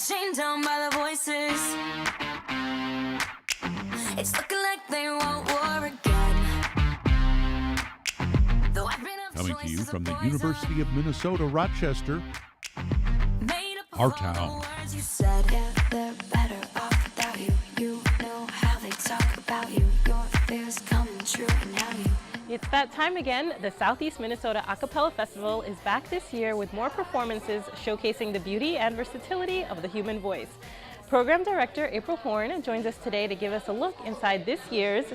chained down by the voices. It's looking like they want war again. Though I've been Coming to you from the University of Minnesota, Rochester, our town. You said, yeah, they're better off without you. You know how they talk about you. Your fears coming true, and now you. It's that time again. The Southeast Minnesota Cappella Festival is back this year with more performances showcasing the beauty and versatility of the human voice. Program Director April Horne joins us today to give us a look inside this year's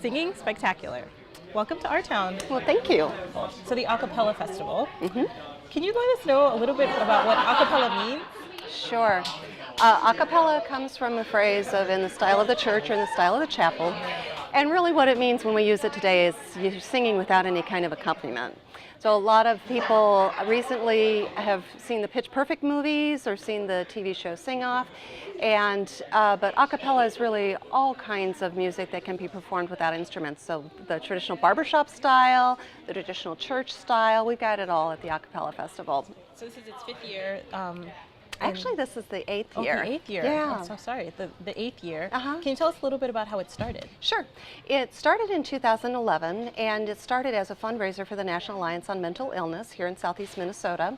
Singing Spectacular. Welcome to our town. Well, thank you. So the Cappella Festival. Can you let us know a little bit about what cappella means? Sure. A cappella comes from a phrase of in the style of the church or in the style of the chapel. And really what it means when we use it today is you're singing without any kind of accompaniment. So a lot of people recently have seen the Pitch Perfect movies or seen the TV show Sing Off. But a cappella is really all kinds of music that can be performed without instruments. So the traditional barbershop style, the traditional church style, we've got it all at the Cappella Festival. So this is its 5th year. Actually, this is the 8th year. The 8th year. Yeah. I'm so sorry. The 8th year. Uh-huh. Can you tell us a little bit about how it started? Sure. It started in 2011, and it started as a fundraiser for the National Alliance on Mental Illness here in Southeast Minnesota.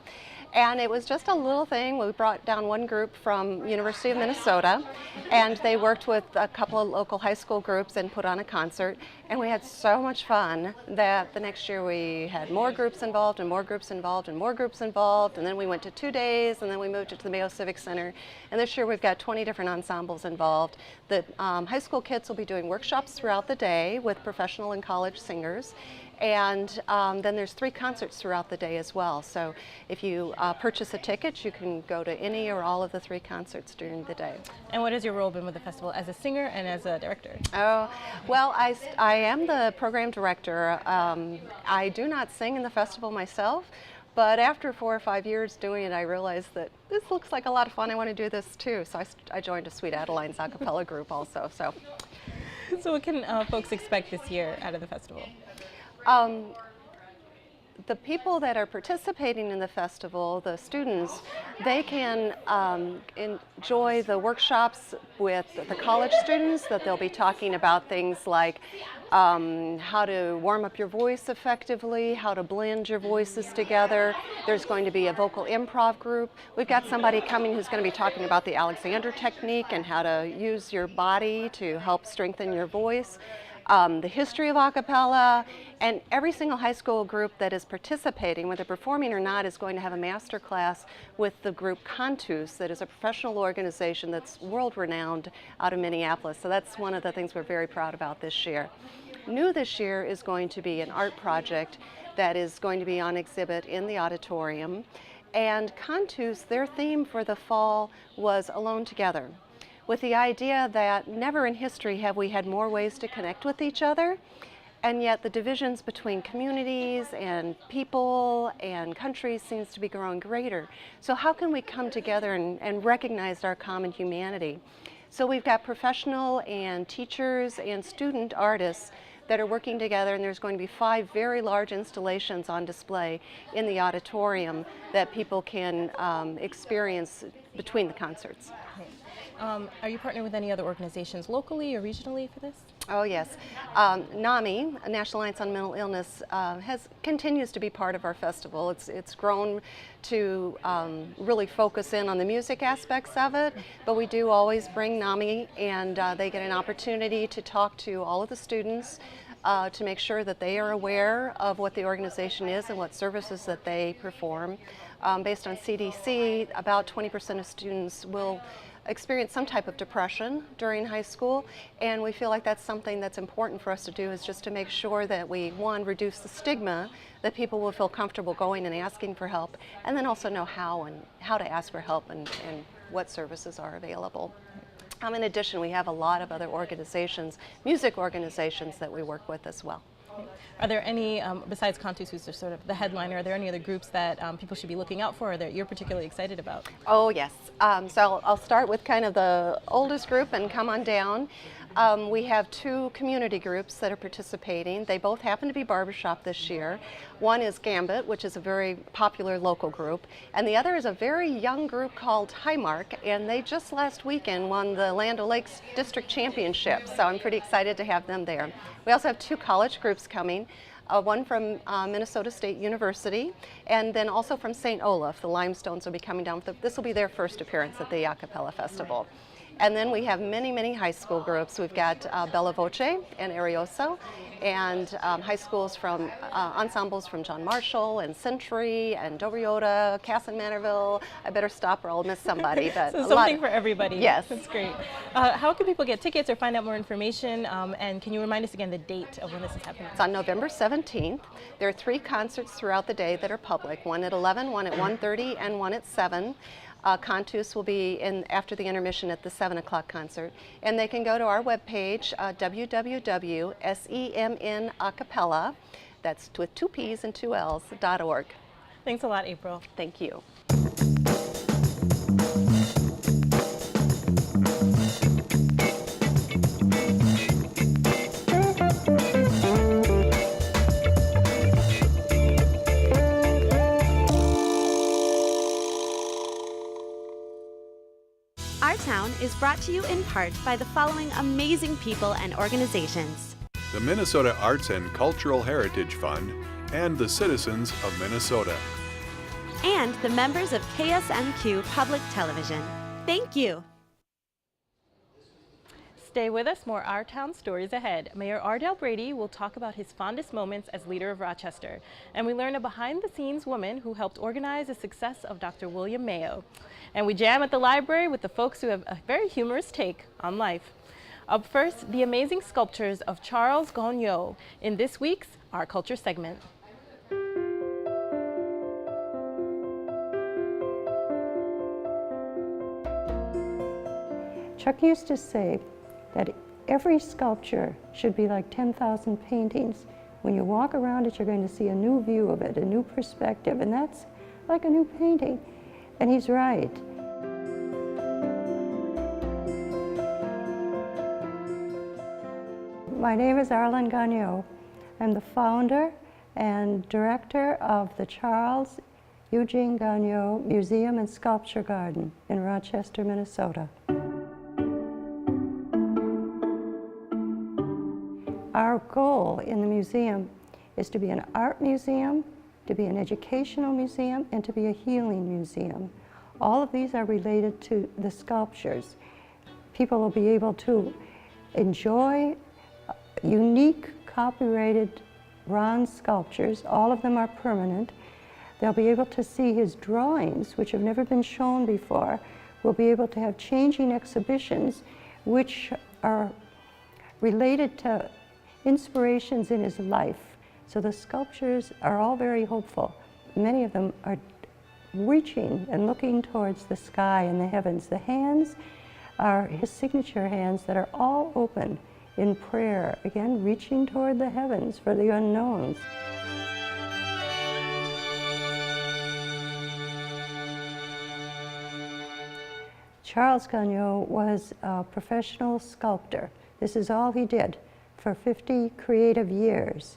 And it was just a little thing. We brought down one group from University of Minnesota, and they worked with a couple of local high school groups and put on a concert. And we had so much fun that the next year we had more groups involved and more groups involved and more groups involved. And then we went to 2 days, and then we moved it to the Mayo Civic Center. And this year we've got 20 different ensembles involved. The high school kids will be doing workshops throughout the day with professional and college singers. And then there's 3 concerts throughout the day as well. So if you purchase a ticket, you can go to any or all of the 3 concerts during the day. And what has your role been with the festival as a singer and as a director? Oh, well, I am the program director. I do not sing in the festival myself, but after 4 or 5 years doing it, I realized that this looks like a lot of fun. I want to do this too. So I joined a Sweet Adeline's a cappella group also. So what can folks expect this year out of the festival? The people that are participating in the festival, the students, they can enjoy the workshops with the college students that they'll be talking about things like how to warm up your voice effectively, how to blend your voices together. There's going to be a vocal improv group. We've got somebody coming who's going to be talking about the Alexander technique and how to use your body to help strengthen your voice. The history of a cappella, and every single high school group that is participating, whether performing or not, is going to have a master class with the group Cantus, that is a professional organization that's world-renowned out of Minneapolis. So that's one of the things we're very proud about this year. New this year is going to be an art project that is going to be on exhibit in the auditorium. And Cantus, their theme for the fall was Alone Together, with the idea that never in history have we had more ways to connect with each other, and yet the divisions between communities and people and countries seems to be growing greater. So how can we come together and recognize our common humanity? So we've got professional and teachers and student artists that are working together, and there's going to be 5 very large installations on display in the auditorium that people can experience between the concerts. Are you partnered with any other organizations locally or regionally for this? Oh yes, NAMI, National Alliance on Mental Illness, continues to be part of our festival. It's grown to really focus in on the music aspects of it, but we do always bring NAMI, and they get an opportunity to talk to all of the students to make sure that they are aware of what the organization is and what services that they perform. Based on CDC, about 20% of students will experience some type of depression during high school, and we feel like that's something that's important for us to do, is just to make sure that we, one, reduce the stigma, that people will feel comfortable going and asking for help, and then also know how to ask for help and what services are available. In addition, we have a lot of other organizations, music organizations, that we work with as well. Are there any, besides Cantus, who's sort of the headliner, are there any other groups that people should be looking out for or that you're particularly excited about? Oh yes, so I'll start with kind of the oldest group and come on down. We have 2 community groups that are participating. They both happen to be barbershop this year. One is Gambit, which is a very popular local group, and the other is a very young group called Highmark, and they just last weekend won the Land O'Lakes District Championship, so I'm pretty excited to have them there. We also have 2 college groups coming. One from Minnesota State University, and then also from St. Olaf. The Limestones will be coming down. This will be their first appearance at the Cappella Festival. And then we have many, many high school groups. We've got Bella Voce and Arioso, and high schools from ensembles from John Marshall and Century and Dobryota, Cass and Manorville. I better stop or I'll miss somebody. But so something for everybody. Yes. That's great. How can people get tickets or find out more information? And can you remind us again the date of when this is happening? It's on November 17th. There are 3 concerts throughout the day that are public, one at 11, one at 1:30, and one at 7. Contus will be in after the intermission at the 7 o'clock concert. And they can go to our webpage, www.semnacapella, that's with 2 P's and 2 L's, .org. Thanks a lot, April. Thank you. Our Town is brought to you in part by the following amazing people and organizations: the Minnesota Arts and Cultural Heritage Fund, and the citizens of Minnesota. and the members of KSMQ Public Television. Thank you. Stay with us, more Our Town stories ahead. Mayor Ardell Brede will talk about his fondest moments as leader of Rochester. And we learn a behind-the-scenes woman who helped organize the success of Dr. William Mayo. And we jam at the library with the folks who have a very humorous take on life. Up first, the amazing sculptures of Charles Gagnon in this week's Our Culture segment. Chuck used to say that every sculpture should be like 10,000 paintings. When you walk around it, you're going to see a new view of it, a new perspective, and that's like a new painting. And he's right. My name is Arlen Gagnon. I'm the founder and director of the Charles Eugene Gagnon Museum and Sculpture Garden in Rochester, Minnesota. Our goal in the museum is to be an art museum, to be an educational museum, and to be a healing museum. All of these are related to the sculptures. People will be able to enjoy unique, copyrighted bronze sculptures. All of them are permanent. They'll be able to see his drawings, which have never been shown before. We'll be able to have changing exhibitions, which are related to inspirations in his life. So the sculptures are all very hopeful. Many of them are reaching and looking towards the sky and the heavens. The hands are his signature hands that are all open in prayer, again reaching toward the heavens for the unknowns. Charles Gagnon was a professional sculptor. This is all he did for 50 creative years.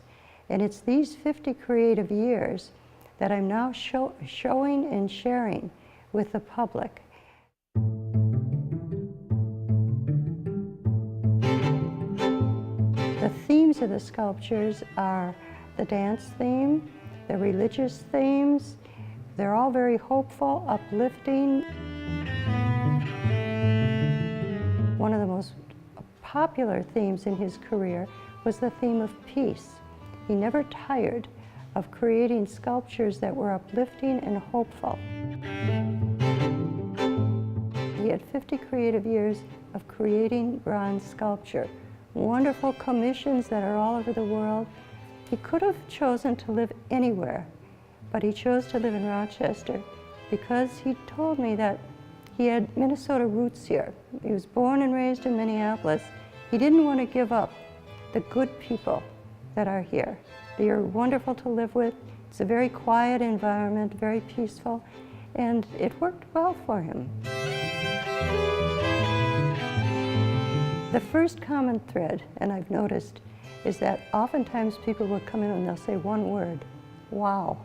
And it's these 50 creative years that I'm now showing and sharing with the public. The themes of the sculptures are the dance theme, the religious themes. They're all very hopeful, uplifting. One of the most popular themes in his career was the theme of peace. He never tired of creating sculptures that were uplifting and hopeful. He had 50 creative years of creating bronze sculpture, wonderful commissions that are all over the world. He could have chosen to live anywhere, but he chose to live in Rochester because he told me that he had Minnesota roots here. He was born and raised in Minneapolis. He didn't want to give up the good people that are here. They are wonderful to live with. It's a very quiet environment, very peaceful, and it worked well for him. The first common thread, and I've noticed, is that oftentimes people will come in and they'll say one word, wow.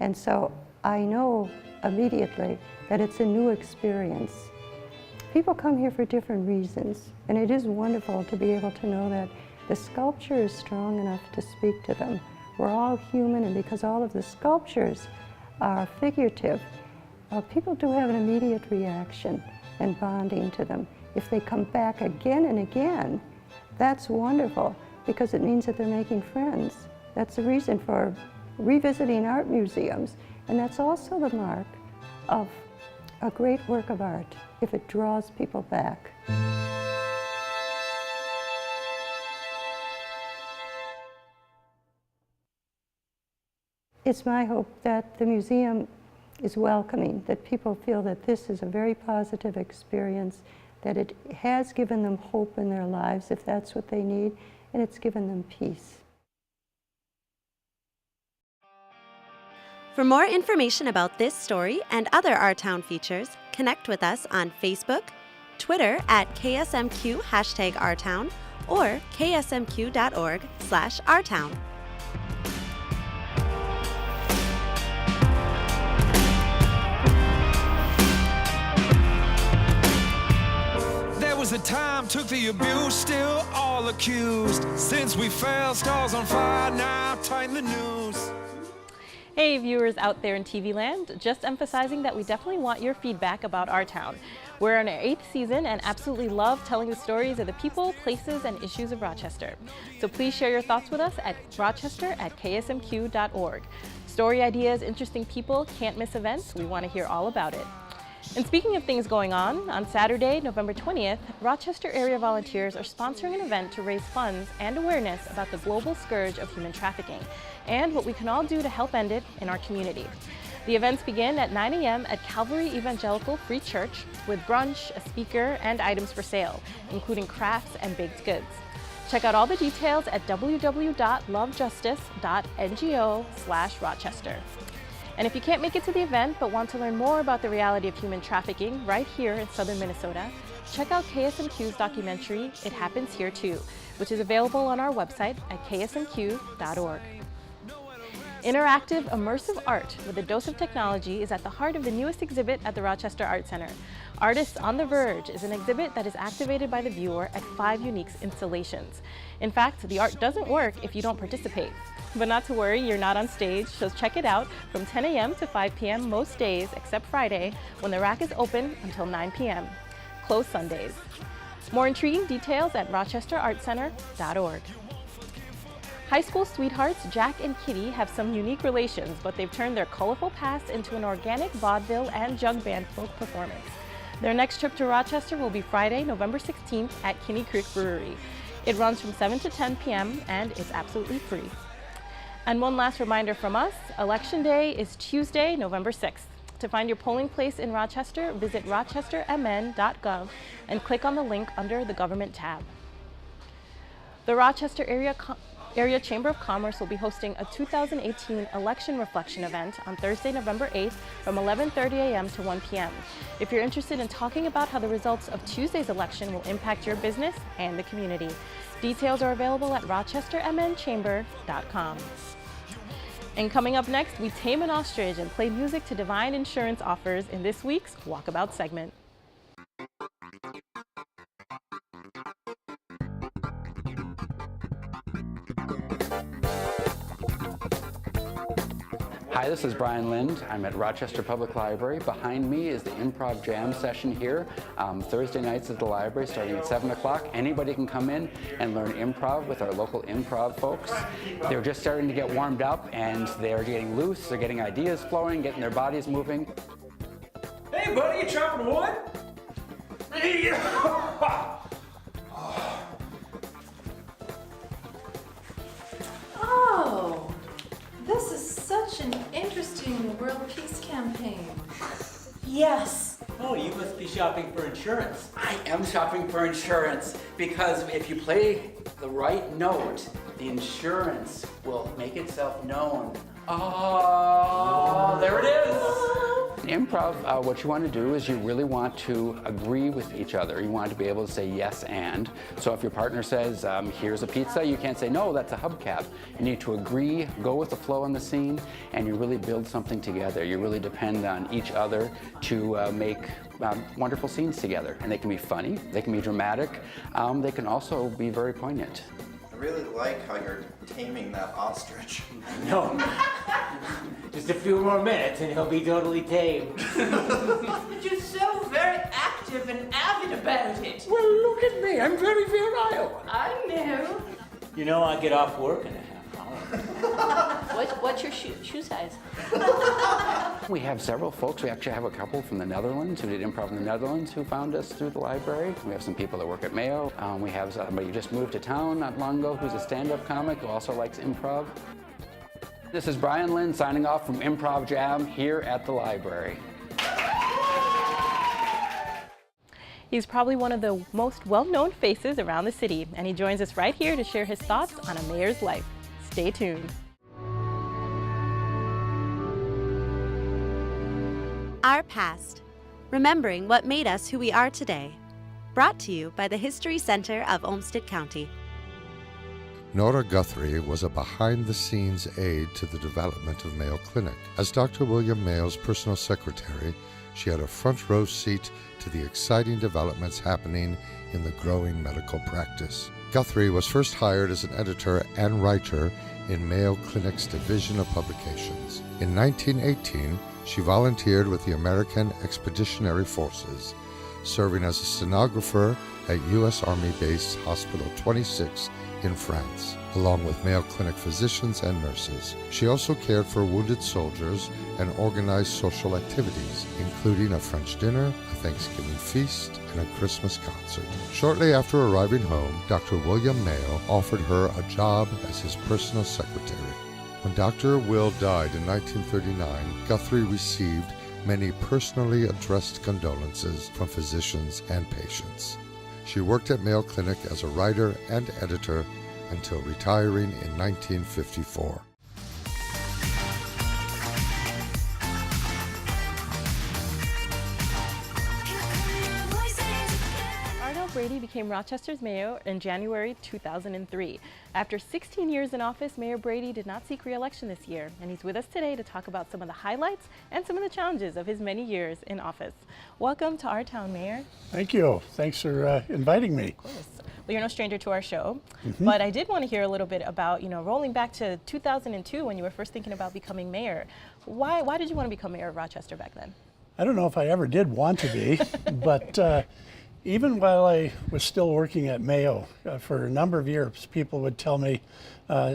And so I know immediately that it's a new experience. People come here for different reasons, and it is wonderful to be able to know that the sculpture is strong enough to speak to them. We're all human, and because all of the sculptures are figurative, people do have an immediate reaction and bonding to them. If they come back again and again, that's wonderful because it means that they're making friends. That's the reason for revisiting art museums, and that's also the mark of a great work of art, if it draws people back. It's my hope that the museum is welcoming, that people feel that this is a very positive experience, that it has given them hope in their lives if that's what they need, and it's given them peace. For more information about this story and other Our Town features, connect with us on Facebook, Twitter at KSMQ #OurTown, or ksmq.org/ourtown. The time took the abuse, still all accused. Since we fell, stars on fire, now tighten the news. Hey viewers out there in TV land, just emphasizing that we definitely want your feedback about Our Town. We're in our 8th season and absolutely love telling the stories of the people, places, and issues of Rochester. So please share your thoughts with us at rochester@ksmq.org. Story ideas, interesting people, can't miss events, we want to hear all about it. And speaking of things going on Saturday, November 20th, Rochester area volunteers are sponsoring an event to raise funds and awareness about the global scourge of human trafficking and what we can all do to help end it in our community. The events begin at 9 a.m. at Calvary Evangelical Free Church with brunch, a speaker, and items for sale, including crafts and baked goods. Check out all the details at www.lovejustice.ngo/Rochester. And if you can't make it to the event but want to learn more about the reality of human trafficking right here in southern Minnesota, check out KSMQ's documentary, It Happens Here Too, which is available on our website at ksmq.org. Interactive, immersive art with a dose of technology is at the heart of the newest exhibit at the Rochester Art Center. Artists on the Verge is an exhibit that is activated by the viewer at 5 unique installations. In fact, the art doesn't work if you don't participate. But not to worry, you're not on stage, so check it out from 10 a.m. to 5 p.m. most days except Friday, when the rack is open until 9 p.m. Closed Sundays. More intriguing details at rochesterartcenter.org. High school sweethearts Jack and Kitty have some unique relations, but they've turned their colorful past into an organic vaudeville and jug band folk performance. Their next trip to Rochester will be Friday, November 16th at Kinney Creek Brewery. It runs from 7 to 10 p.m. and it's absolutely free. And one last reminder from us, Election Day is Tuesday, November 6th. To find your polling place in Rochester, visit rochestermn.gov and click on the link under the Government tab. The Rochester Area Chamber of Commerce will be hosting a 2018 election reflection event on Thursday, November 8th from 11:30 a.m. to 1 p.m. If you're interested in talking about how the results of Tuesday's election will impact your business and the community, details are available at rochestermnchamber.com. And coming up next, we tame an ostrich and play music to divine insurance offers in this week's Walkabout segment. Hi, this is Brian Lind. I'm at Rochester Public Library. Behind me is the improv jam session here. Thursday nights at the library starting at 7 o'clock. Anybody can come in and learn improv with our local improv folks. They're just starting to get warmed up and they're getting loose. They're getting ideas flowing, getting their bodies moving. Hey buddy, you chopping wood? Oh, this is such an interesting world peace campaign. Yes. Oh, you must be shopping for insurance. I am shopping for insurance because if you play the right note, the insurance will make itself known. Oh, there it is. improv, what you want to do is you really want to agree with each other. You want to be able to say yes and. So if your partner says, here's a pizza, you can't say, no, that's a hubcap. You need to agree, go with the flow on the scene, and you really build something together. You really depend on each other to make wonderful scenes together. And they can be funny, they can be dramatic, they can also be very poignant. I really like how you're taming that ostrich. No. Just a few more minutes and he'll be totally tamed. But you're so very active and avid about it. Well, look at me. I'm very virile. I know. You know, I get off work in a half hour. What's your shoe size? We have several folks. We actually have a couple from the Netherlands who did improv in the Netherlands who found us through the library. We have some people that work at Mayo. We have somebody who just moved to town not long ago who's a stand-up comic who also likes improv. This is Brian Lynn signing off from Improv Jam here at the library. He's probably one of the most well-known faces around the city, and he joins us right here to share his thoughts on a mayor's life. Stay tuned. Our past, remembering what made us who we are today. Brought to you by the History Center of Olmsted County. Nora Guthrie was a behind-the-scenes aide to the development of Mayo Clinic. As Dr. William Mayo's personal secretary, she had a front row seat to the exciting developments happening in the growing medical practice. Guthrie was first hired as an editor and writer in Mayo Clinic's Division of Publications. In 1918, she volunteered with the American Expeditionary Forces, serving as a stenographer at U.S. Army Base Hospital 26 in France, along with Mayo Clinic physicians and nurses. She also cared for wounded soldiers and organized social activities, including a French dinner, a Thanksgiving feast, and a Christmas concert. Shortly after arriving home, Dr. William Mayo offered her a job as his personal secretary. When Dr. Will died in 1939, Guthrie received many personally addressed condolences from physicians and patients. She worked at Mayo Clinic as a writer and editor until retiring in 1954. Ardell Brede became Rochester's mayor in January 2003. After 16 years in office, Mayor Brede did not seek re-election this year, and he's with us today to talk about some of the highlights and some of the challenges of his many years in office. Welcome to our town, Mayor. Thank you. Thanks for inviting me. Of course. Well, you're no stranger to our show, but I did want to hear a little bit about, rolling back to 2002 when you were first thinking about becoming mayor. Why did you want to become mayor of Rochester back then? I don't know if I ever did want to be, but even while I was still working at Mayo for a number of years, people would tell me,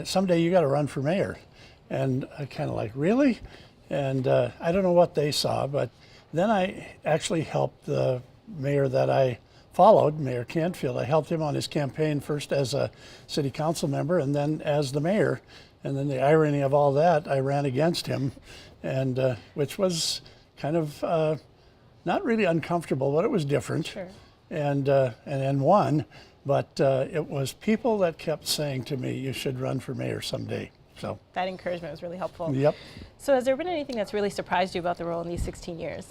someday you got to run for mayor. And I kind of like, really? And I don't know what they saw, but then I actually helped the mayor that I followed, Mayor Canfield. I helped him on his campaign first as a city council member and then as the mayor. And then the irony of all that, I ran against him, and which was kind of not really uncomfortable, but it was different. Sure. And then won, but it was people that kept saying to me, you should run for mayor someday. So that encouragement was really helpful. Yep. So has there been anything that's really surprised you about the role in these 16 years?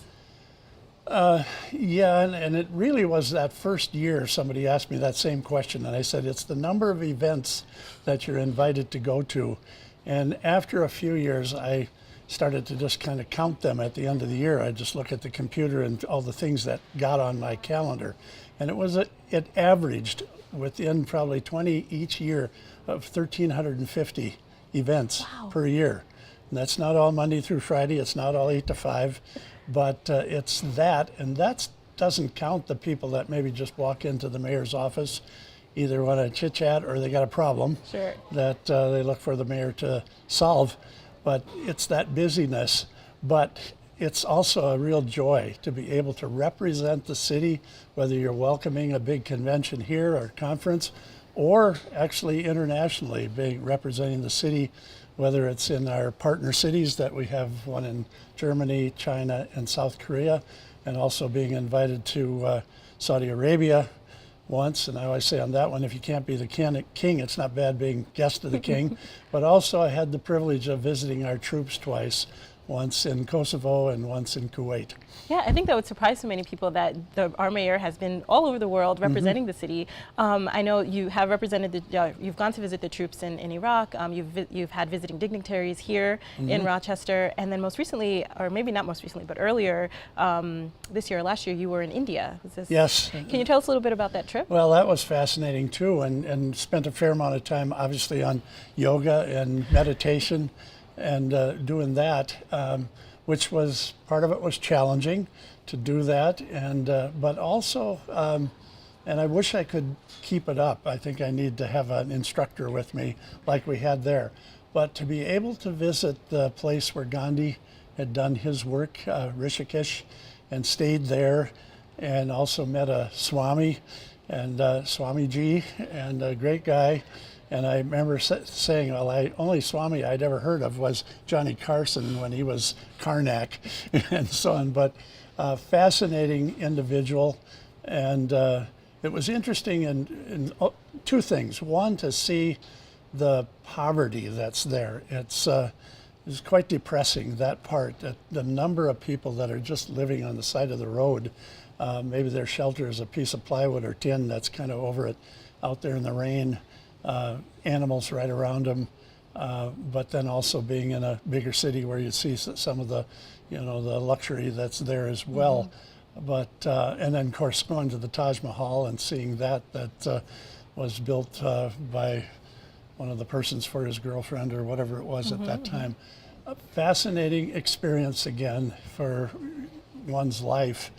Yeah, and it really was that first year somebody asked me that same question, and I said, it's the number of events that you're invited to go to. And after a few years, I started to just kind of count them at the end of the year. I just look at the computer and all the things that got on my calendar. And it averaged within probably 20 each year of 1,350 events per year. And that's not all Monday through Friday, it's not all 8 to 5, but it's that, and that doesn't count the people that maybe just walk into the mayor's office, either want to chit chat or they got a problem that they look for the mayor to solve. But it's that busyness, but it's also a real joy to be able to represent the city, whether you're welcoming a big convention here or conference, or actually internationally, representing the city, whether it's in our partner cities that we have one in Germany, China, and South Korea, and also being invited to Saudi Arabia once. And I always say on that one, if you can't be the king, it's not bad being guest of the king. But also I had the privilege of visiting our troops twice, once in Kosovo and once in Kuwait. Yeah, I think that would surprise so many people that our mayor has been all over the world representing the city. I know you have represented you've gone to visit the troops in Iraq. You've had visiting dignitaries here in Rochester, and then most recently, or maybe not most recently, but earlier this year or last year, you were in India. Yes. Can you tell us a little bit about that trip? Well, that was fascinating too, and spent a fair amount of time, obviously, on yoga and meditation, and doing that, which was part of it was challenging to do that, and but also, and I wish I could keep it up. I think I need to have an instructor with me, like we had there. But to be able to visit the place where Gandhi had done his work, Rishikesh, and stayed there, and also met a Swami, and Swamiji, and a great guy. And I remember saying, well, only Swami I'd ever heard of was Johnny Carson when he was Karnak and so on. But fascinating individual. And it was interesting in two things. One, to see the poverty that's there. It's quite depressing, that part, that the number of people that are just living on the side of the road. Maybe their shelter is a piece of plywood or tin that's kind of over it, out there in the rain. Animals right around them, but then also being in a bigger city where you see some of the, the luxury that's there as well. But and then of course going to the Taj Mahal and seeing that was built by one of the persons for his girlfriend or whatever it was at that time. A fascinating experience again for one's life,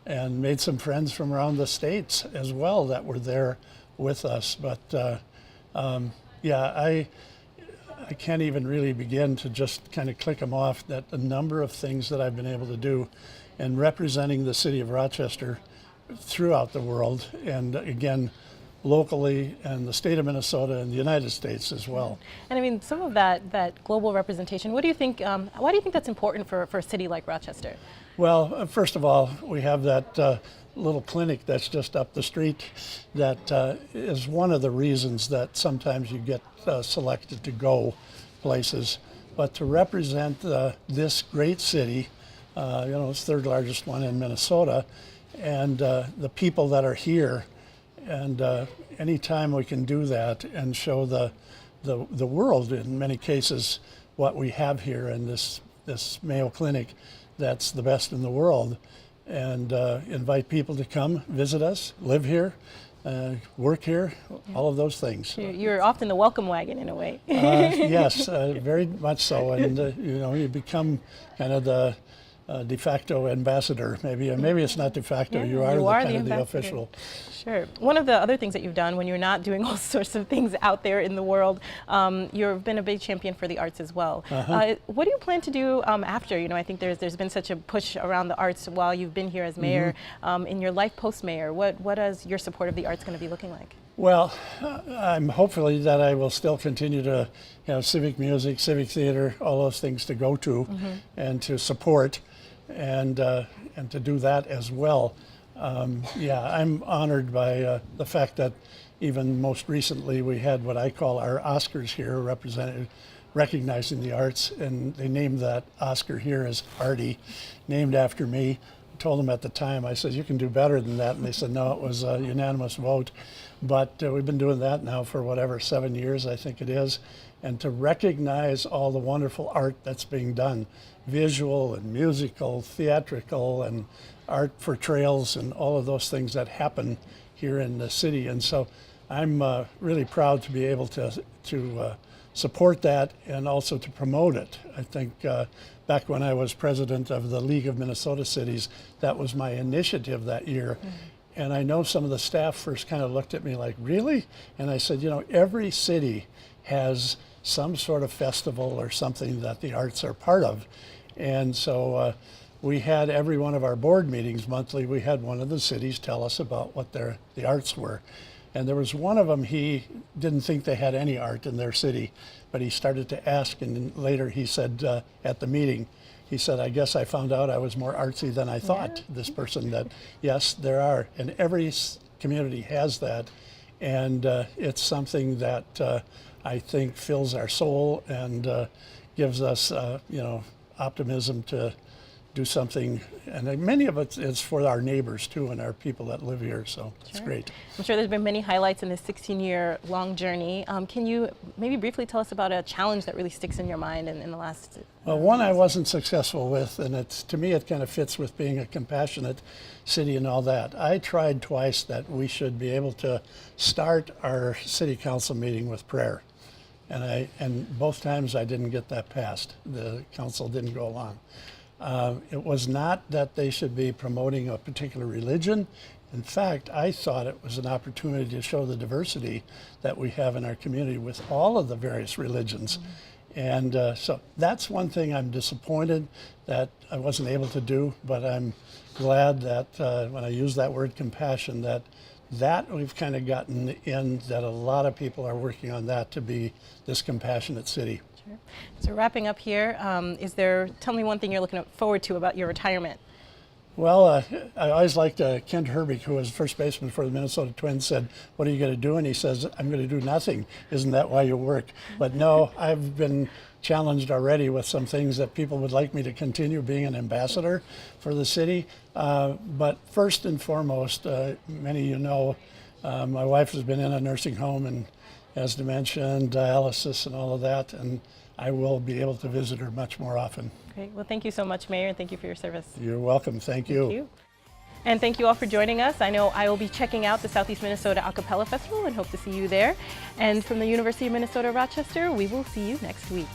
and made some friends from around the States as well that were there with us. But yeah, I can't even really begin to just kind of click them off, that the number of things that I've been able to do in representing the city of Rochester throughout the world, and again, locally, and the state of Minnesota and the United States as well. And I mean, some of that global representation, what do you think, why do you think that's important for a city like Rochester? Well, first of all, we have that little clinic that's just up the street that is one of the reasons that sometimes you get selected to go places. But to represent this great city, it's the third largest one in Minnesota, and the people that are here, and anytime we can do that and show the world, in many cases, what we have here in this Mayo Clinic, that's the best in the world, and invite people to come visit us, live here, work here, all of those things. You're often the welcome wagon in a way. Yes, very much so, and you become kind of the de facto ambassador. Maybe it's not de facto. Yeah, you are the official. Sure. One of the other things that you've done when you're not doing all sorts of things out there in the world, you've been a big champion for the arts as well. What do you plan to do after? I think there's been such a push around the arts while you've been here as mayor. In your life post-mayor, what is your support of the arts going to be looking like? Well, I'm hopefully that I will still continue to have civic music, civic theater, all those things to go to and to support, and to do that as well. Yeah, I'm honored by the fact that even most recently we had what I call our Oscars here, recognizing the arts, and they named that Oscar here as Artie, named after me. I told them at the time, I said, you can do better than that, and they said, no, it was a unanimous vote. But we've been doing that now for 7 years, I think it is, and to recognize all the wonderful art that's being done, visual and musical, theatrical, and art for trails, and all of those things that happen here in the city. And so I'm really proud to be able to support that and also to promote it. I think back when I was president of the League of Minnesota Cities, that was my initiative that year. And I know some of the staff first kind of looked at me like, really? And I said, every city has some sort of festival or something that the arts are part of. And so we had every one of our board meetings monthly, we had one of the cities tell us about what the arts were. And there was one of them, he didn't think they had any art in their city, but he started to ask, and later he said at the meeting, he said, I guess I found out I was more artsy than I thought, this person, that yes, there are, and every community has that, and it's something that I think fills our soul and gives us, optimism to do something, and many of it is for our neighbors too and our people that live here, so it's great. I'm sure there's been many highlights in this 16-year long journey. Can you maybe briefly tell us about a challenge that really sticks in your mind in the last? Well, one I wasn't successful with, and to me it kind of fits with being a compassionate city and all that. I tried twice that we should be able to start our city council meeting with prayer. And both times I didn't get that passed. The council didn't go along. It was not that they should be promoting a particular religion. In fact, I thought it was an opportunity to show the diversity that we have in our community with all of the various religions. And so that's one thing I'm disappointed that I wasn't able to do, but I'm glad that when I use that word compassion, that we've kind of gotten in, that a lot of people are working on that to be this compassionate city. Sure. So wrapping up here, tell me one thing you're looking forward to about your retirement. Well, I always liked Kent Herbig, who was first baseman for the Minnesota Twins, said, "What are you going to do?" And he says, "I'm going to do nothing. Isn't that why you work?" But no, I've been challenged already with some things that people would like me to continue being an ambassador for the city. But first and foremost, many of you know, my wife has been in a nursing home and has dementia and dialysis and all of that, and I will be able to visit her much more often. Great. Well, thank you so much, Mayor, and thank you for your service. You're welcome. Thank you. Thank you. And thank you all for joining us. I know I will be checking out the Southeast Minnesota Cappella Festival and hope to see you there. And from the University of Minnesota Rochester, we will see you next week.